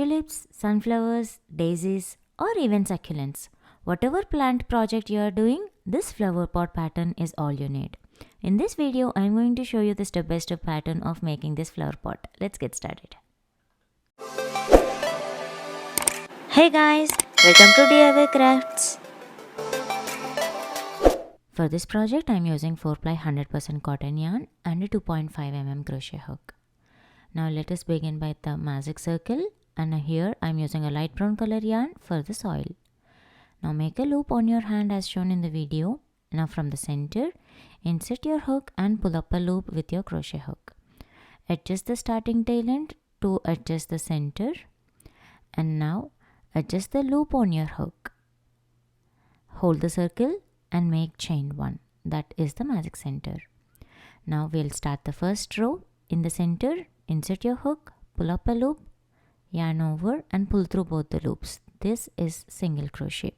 tulips, sunflowers, daisies, or even succulents. Whatever plant project you are doing, this flower pot pattern is all you need. In this video, I am going to show you the step-by-step pattern of making this flower pot. Let's get started. Hey guys, welcome to DIY Crafts. For this project, I am using 4-ply 100% cotton yarn and a 2.5 mm crochet hook. Now let us begin by the magic circle, and here I am using a light brown color yarn for the soil. Now make a loop on your hand as shown in the video. Now from the center, insert your hook and pull up a loop with your crochet hook. Adjust the starting tail end to adjust the center, and now adjust the loop on your hook. Hold the circle and make chain 1. That is the magic center. Now we'll start the first row. In the center, insert your hook, pull up a loop, yarn over and pull through both the loops. This is single crochet.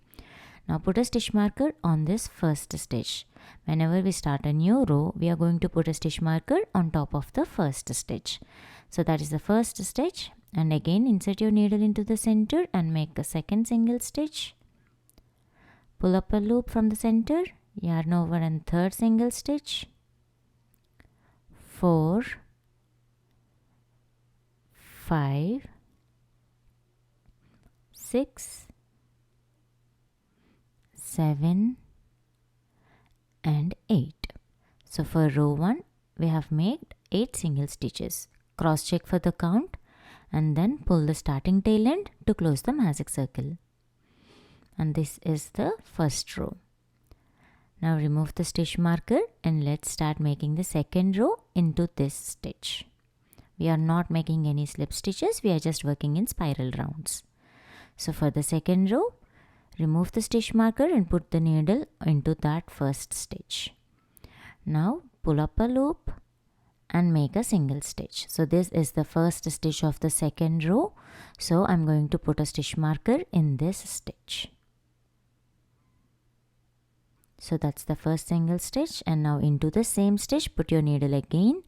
Now put a stitch marker on this first stitch. Whenever we start a new row, we are going to put a stitch marker on top of the first stitch. So that is the first stitch, and again insert your needle into the center and make a second single stitch. Pull up a loop from the center, yarn over and third single stitch. 4, 5, 6, 7 and 8. So for row 1 we have made 8 single stitches. Cross check for the count and then pull the starting tail end to close the magic circle. And this is the first row. Now remove the stitch marker and let's start making the second row into this stitch. We are not making any slip stitches, we are just working in spiral rounds. So for the second row, remove the stitch marker and put the needle into that first stitch. Now pull up a loop and make a single stitch. So this is the first stitch of the second row. So I'm going to put a stitch marker in this stitch. So that's the first single stitch, and now into the same stitch put your needle again,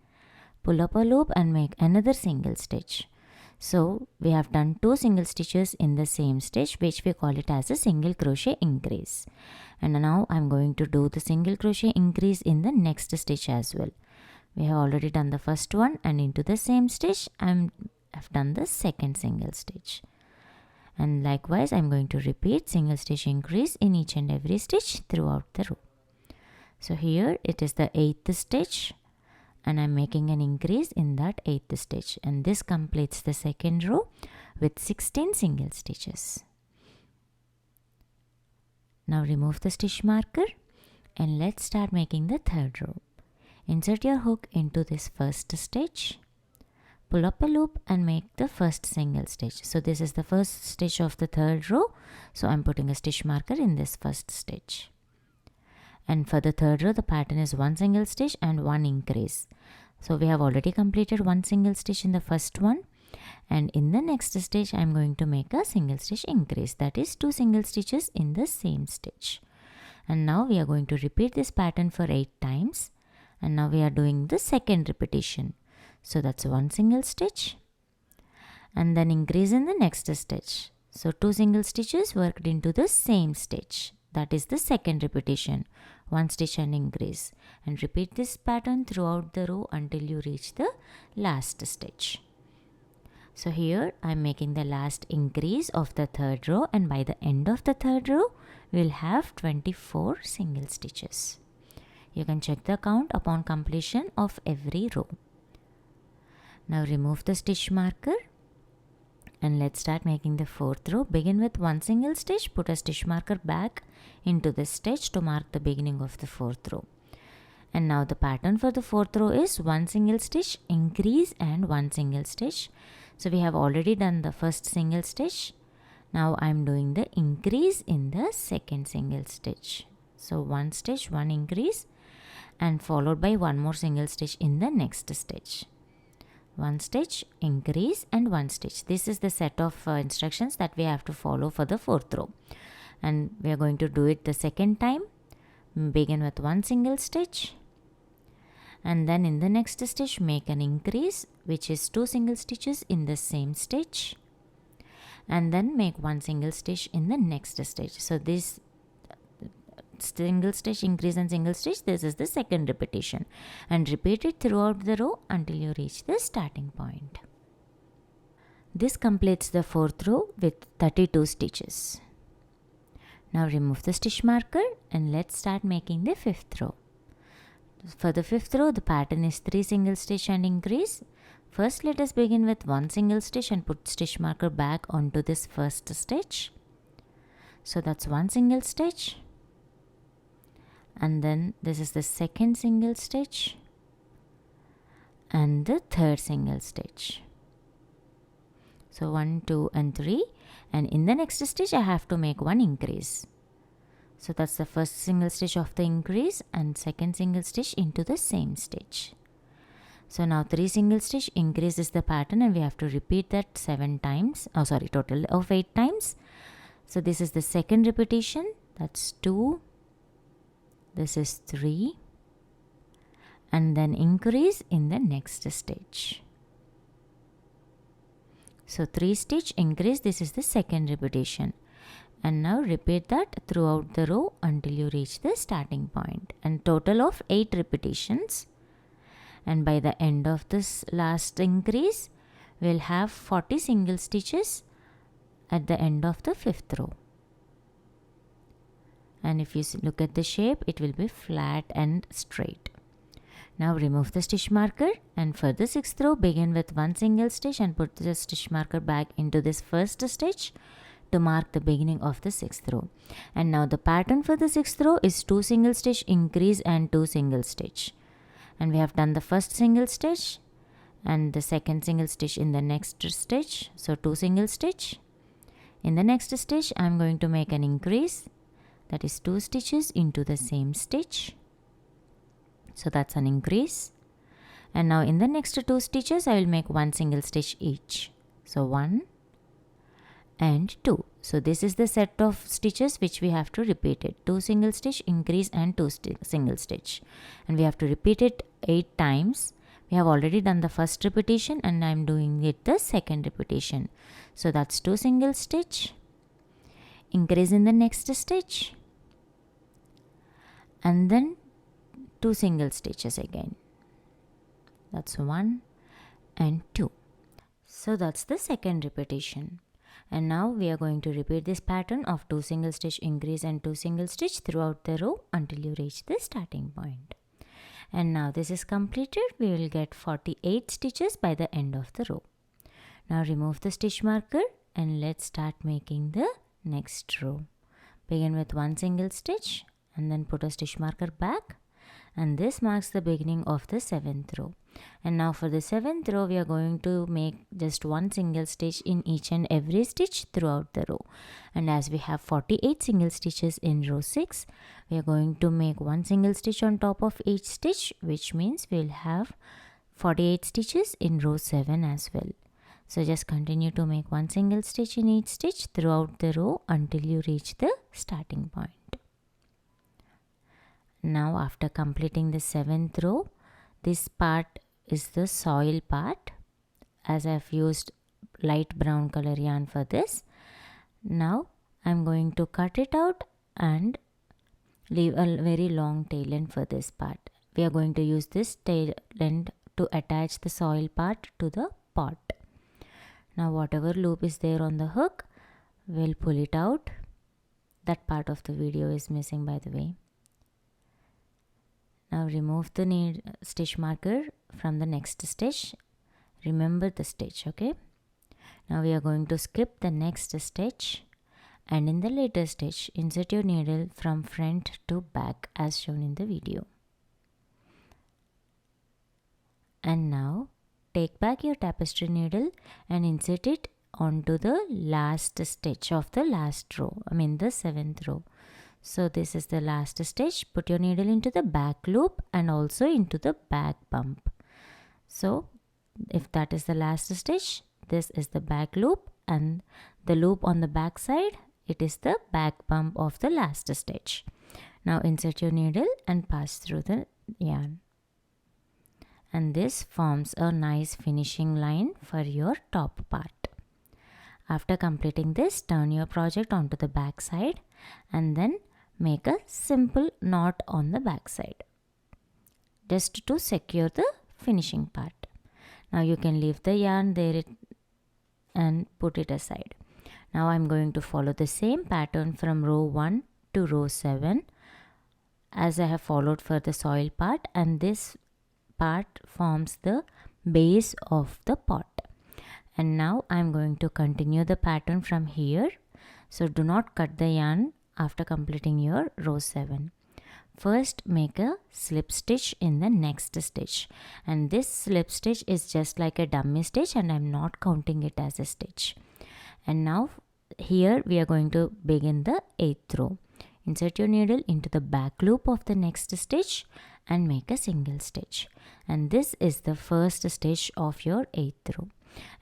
pull up a loop and make another single stitch. So we have done 2 single stitches in the same stitch, which we call it as a single crochet increase. And now I'm going to do the single crochet increase in the next stitch as well. We have already done the first one, and into the same stitch I've done the second single stitch. And likewise I'm going to repeat single stitch increase in each and every stitch throughout the row. So here it is the 8th stitch, and I'm making an increase in that 8th stitch, and this completes the second row with 16 single stitches. Now remove the stitch marker and let's start making the third row. Insert your hook into this first stitch, pull up a loop and make the first single stitch. So this is the first stitch of the third row, so I'm putting a stitch marker in this first stitch. And for the third row, the pattern is 1 single stitch and 1 increase. So we have already completed 1 single stitch in the first one, and in the next stitch I'm going to make a single stitch increase, that is 2 single stitches in the same stitch. And now we are going to repeat this pattern for 8 times, and now we are doing the second repetition. So that's 1 single stitch and then increase in the next stitch. So 2 single stitches worked into the same stitch. That is the second repetition. 1 stitch and increase. And repeat this pattern throughout the row until you reach the last stitch. So here I am making the last increase of the third row, and by the end of the third row we will have 24 single stitches. You can check the count upon completion of every row. Now remove the stitch marker and let's start making the fourth row. Begin with 1 single stitch, put a stitch marker back into this stitch to mark the beginning of the fourth row. And now the pattern for the fourth row is 1 single stitch, increase and 1 single stitch. So we have already done the first single stitch. Now I am doing the increase in the second single stitch. So 1 stitch, 1 increase, and followed by 1 more single stitch in the next stitch. 1 stitch, increase and 1 stitch. This is the set of instructions that we have to follow for the fourth row, and we are going to do it the second time. Begin with 1 single stitch, and then in the next stitch make an increase, which is 2 single stitches in the same stitch, and then make one single stitch in the next stitch. So this single stitch increase and single stitch, this is the second repetition, and repeat it throughout the row until you reach the starting point. This completes the fourth row with 32 stitches. Now remove the stitch marker and let's start making the fifth row. For the fifth row, the pattern is 3 single stitch and increase. First, let us begin with 1 single stitch and put stitch marker back onto this first stitch. So that's 1 single stitch. And then this is the second single stitch and the third single stitch. So 1, 2 and 3, and in the next stitch I have to make 1 increase. So that's the first single stitch of the increase and second single stitch into the same stitch. So now 3 single stitch increase is the pattern, and we have to repeat that 7 times. Total of 8 times. So this is the second repetition. That's 2. This is 3. And then increase in the next stitch. So 3 stitch increase, this is the second repetition. And now repeat that throughout the row until you reach the starting point. And total of 8 repetitions. And by the end of this last increase, we'll have 40 single stitches at the end of the fifth row. And if you look at the shape, it will be flat and straight. Now remove the stitch marker, and for the sixth row, begin with 1 single stitch and put the stitch marker back into this first stitch to mark the beginning of the sixth row. And now the pattern for the sixth row is 2 single stitch increase and 2 single stitch. And we have done the first single stitch and the second single stitch in the next stitch. So 2 single stitch. In the next stitch, I am going to make an increase, that is 2 stitches into the same stitch. So that's an increase. And now in the next 2 stitches, I will make 1 single stitch each. So 1 and 2. So this is the set of stitches which we have to repeat it. 2 single stitch increase and 2 single stitch. And we have to repeat it 8 times. We have already done the first repetition and I am doing it the second repetition. So that's 2 single stitch, increase in the next stitch, and then 2 single stitches again. That's 1 and 2. So that's the second repetition. And now we are going to repeat this pattern of 2 single stitch increase and 2 single stitch throughout the row until you reach the starting point. And now this is completed. We will get 48 stitches by the end of the row. Now remove the stitch marker and let's start making the next row. Begin with 1 single stitch and then put a stitch marker back, and this marks the beginning of the 7th row. And now for the 7th row, we are going to make just 1 single stitch in each and every stitch throughout the row. And as we have 48 single stitches in row 6, we are going to make 1 single stitch on top of each stitch, which means we will have 48 stitches in row 7 as well. So just continue to make 1 single stitch in each stitch throughout the row until you reach the starting point. Now after completing the 7th row, this part is the soil part, as I have used light brown color yarn for this. Now I am going to cut it out and leave a very long tail end for this part. We are going to use this tail end to attach the soil part to the pot. Now whatever loop is there on the hook, we'll pull it out. That part of the video is missing, by the way. Now remove the stitch marker from the next stitch. Remember the stitch, okay? Now we are going to skip the next stitch, and in the later stitch, insert your needle from front to back as shown in the video. And now take back your tapestry needle and insert it onto the last stitch of the last row, the 7th row. So this is the last stitch. Put your needle into the back loop and also into the back bump. So if that is the last stitch, this is the back loop, and the loop on the back side, it is the back bump of the last stitch. Now insert your needle and pass through the yarn. And this forms a nice finishing line for your top part. After completing this, turn your project onto the back side and then make a simple knot on the back side just to secure the finishing part. Now you can leave the yarn there and put it aside. Now I'm going to follow the same pattern from row 1 to row 7 as I have followed for the soil part, and this part forms the base of the pot. And now I'm going to continue the pattern from here. So do not cut the yarn after completing your row 7. First make a slip stitch in the next stitch, and this slip stitch is just like a dummy stitch and I'm not counting it as a stitch. And now here we are going to begin the 8th row. Insert your needle into the back loop of the next stitch and make a single stitch, and this is the first stitch of your 8th row.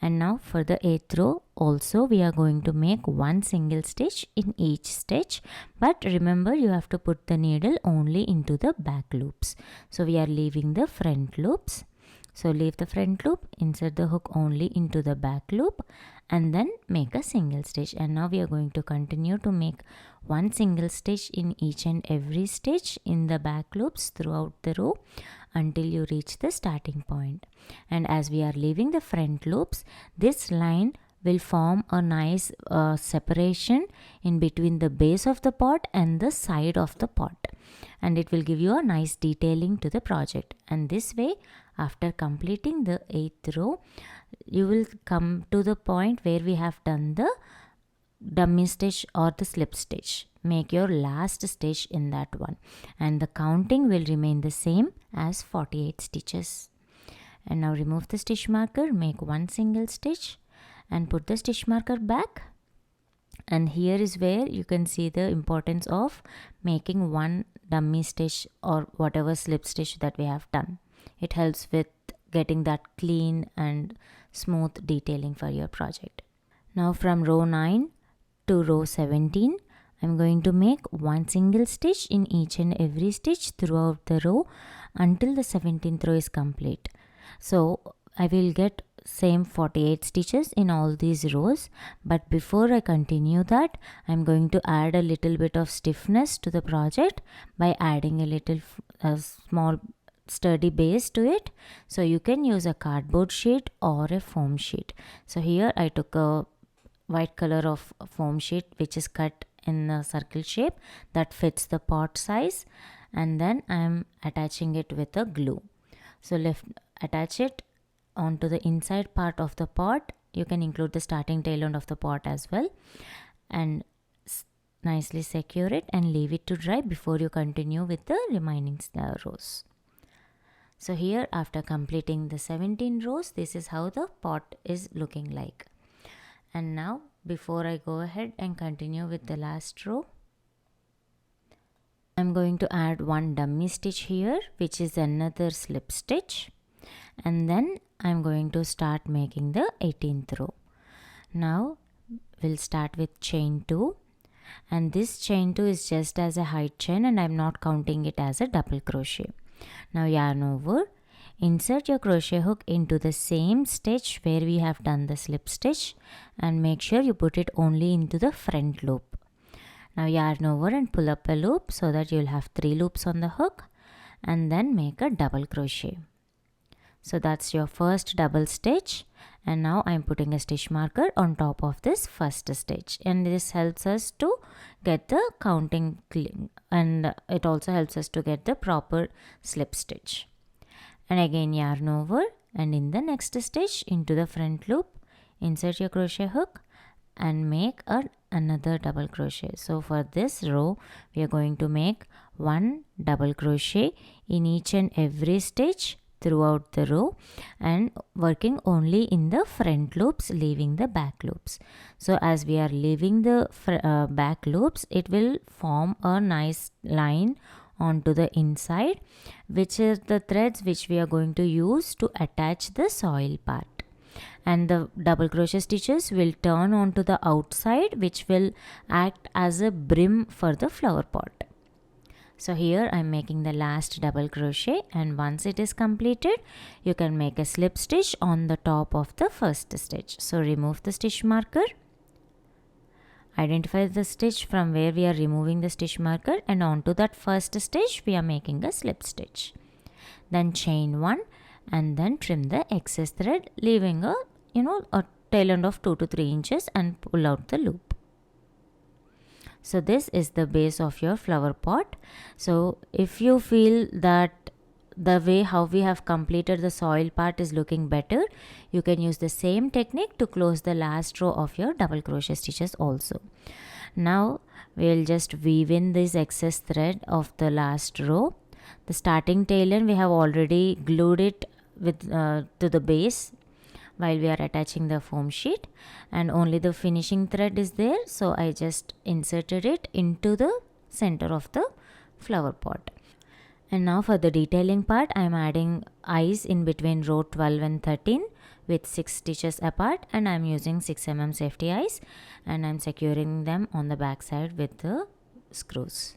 And now for the 8th row also we are going to make one single stitch in each stitch, but remember you have to put the needle only into the back loops. So we are leaving the front loops. So leave the front loop, insert the hook only into the back loop and then make a single stitch. And now we are going to continue to make one single stitch in each and every stitch in the back loops throughout the row until you reach the starting point. And as we are leaving the front loops, this line will form a nice separation in between the base of the pot and the side of the pot, and it will give you a nice detailing to the project. And this way, after completing the 8th row, you will come to the point where we have done the dummy stitch or the slip stitch. Make your last stitch in that one, and the counting will remain the same as 48 stitches. And now remove the stitch marker, make one single stitch and put the stitch marker back. And here is where you can see the importance of making one dummy stitch or whatever slip stitch that we have done. It helps with getting that clean and smooth detailing for your project. Now from row 9 to row 17, I'm going to make one single stitch in each and every stitch throughout the row until the 17th row is complete. So I will get same 48 stitches in all these rows, but before I continue that, I'm going to add a little bit of stiffness to the project by adding a little small sturdy base to it. So you can use a cardboard sheet or a foam sheet. So here I took a white color of foam sheet which is cut in a circle shape that fits the pot size, and then I'm attaching it with a glue. So attach it onto the inside part of the pot. You can include the starting tail end of the pot as well, and nicely secure it and leave it to dry before you continue with the remaining rows. So here, after completing the 17 rows, this is how the pot is looking like. And now before I go ahead and continue with the last row, I'm going to add one dummy stitch here, which is another slip stitch, and then I'm going to start making the 18th row. Now we'll start with chain 2, and this chain 2 is just as a height chain and I'm not counting it as a double crochet. Now yarn over, insert your crochet hook into the same stitch where we have done the slip stitch and make sure you put it only into the front loop. Now yarn over and pull up a loop so that you'll have 3 loops on the hook, and then make a double crochet. So that's your first double stitch, and now I'm putting a stitch marker on top of this first stitch, and this helps us to get the counting and it also helps us to get the proper slip stitch. And again yarn over, and in the next stitch into the front loop, insert your crochet hook and make another double crochet. So for this row we are going to make one double crochet in each and every stitch throughout the row, and working only in the front loops, leaving the back loops. So as we are leaving the back loops, it will form a nice line onto the inside, which is the threads which we are going to use to attach the soil part. And the double crochet stitches will turn onto the outside, which will act as a brim for the flower pot. So here I'm making the last double crochet, and once it is completed, you can make a slip stitch on the top of the first stitch. So remove the stitch marker Identify the stitch from where we are removing the stitch marker, and onto that first stitch we are making a slip stitch. Then chain 1 and then trim the excess thread, leaving a tail end of 2 to 3 inches and pull out the loop. So this is the base of your flower pot. So if you feel that the way how we have completed the soil part is looking better, you can use the same technique to close the last row of your double crochet stitches also. Now we'll just weave in this excess thread of the last row. The starting tail end we have already glued it with to the base while we are attaching the foam sheet, and only the finishing thread is there, so I just inserted it into the center of the flower pot. And now for the detailing part, I am adding eyes in between row 12 and 13 with 6 stitches apart, and I am using 6 mm safety eyes, and I am securing them on the back side with the screws.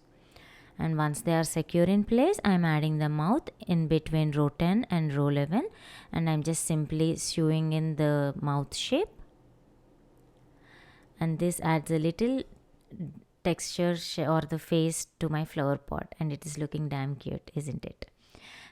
And once they are secure in place, I am adding the mouth in between row 10 and row 11, and I am just simply sewing in the mouth shape, and this adds a little texture or the face to my flower pot, and it is looking damn cute, isn't it?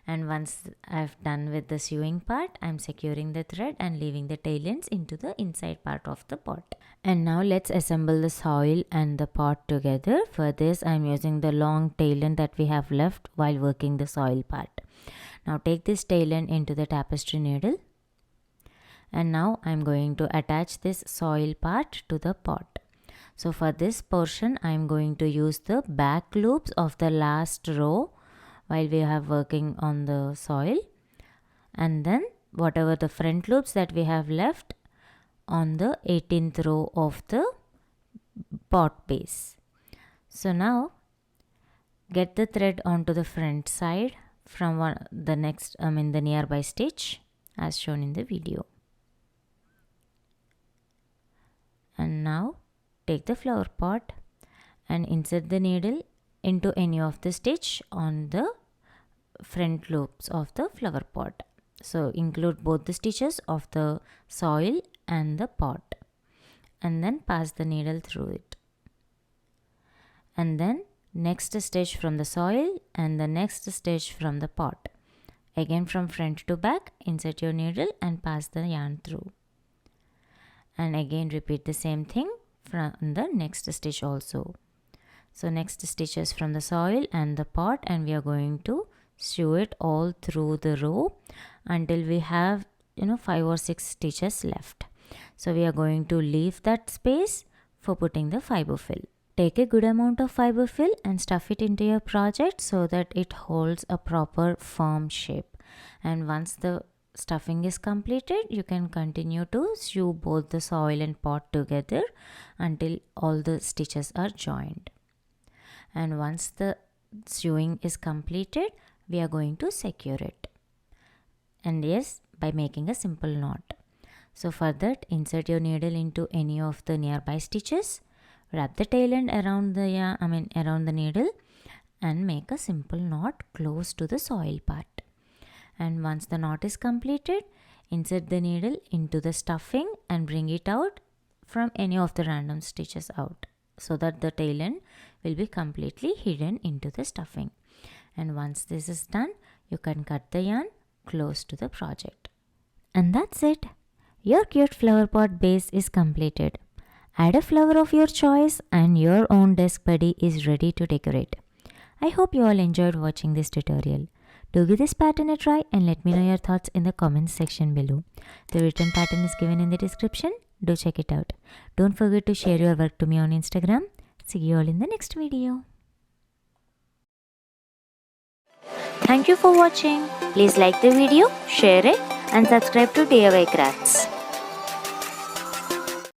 And once I've done with the sewing part, I'm securing the thread and leaving the tail ends into the inside part of the pot. And now let's assemble the soil and the pot together. For this, I'm using the long tail end that we have left while working the soil part. Now take this tail end into the tapestry needle, and now I'm going to attach this soil part to the pot. So for this portion, I'm going to use the back loops of the last row while we have working on the soil, and then whatever the front loops that we have left on the 18th row of the pot base. So now get the thread onto the front side from the nearby stitch as shown in the video. And now take the flower pot and insert the needle into any of the stitch on the front loops of the flower pot. So include both the stitches of the soil and the pot, and then pass the needle through it. And then next stitch from the soil and the next stitch from the pot. Again from front to back, insert your needle and pass the yarn through. And again repeat the same thing from the next stitch also. So next stitches from the soil and the pot, and we are going to sew it all through the row until we have 5 or 6 stitches left. So we are going to leave that space for putting the fiber fill. Take a good amount of fiber fill and stuff it into your project so that it holds a proper firm shape. And once the stuffing is completed, you can continue to sew both the soil and pot together until all the stitches are joined. And once the sewing is completed, we are going to secure it, and yes, by making a simple knot. So for that, insert your needle into any of the nearby stitches, wrap the tail end around the needle, and make a simple knot close to the soil part. And once the knot is completed, insert the needle into the stuffing and bring it out from any of the random stitches out, so that the tail end will be completely hidden into the stuffing. And once this is done, you can cut the yarn close to the project. And that's it. Your cute flower pot base is completed. Add a flower of your choice and your own desk buddy is ready to decorate. I hope you all enjoyed watching this tutorial. Do give this pattern a try and let me know your thoughts in the comments section below. The written pattern is given in the description. Do check it out. Don't forget to share your work to me on Instagram. See you all in the next video. Thank you for watching. Please like the video, share it and subscribe to DIY Crafts.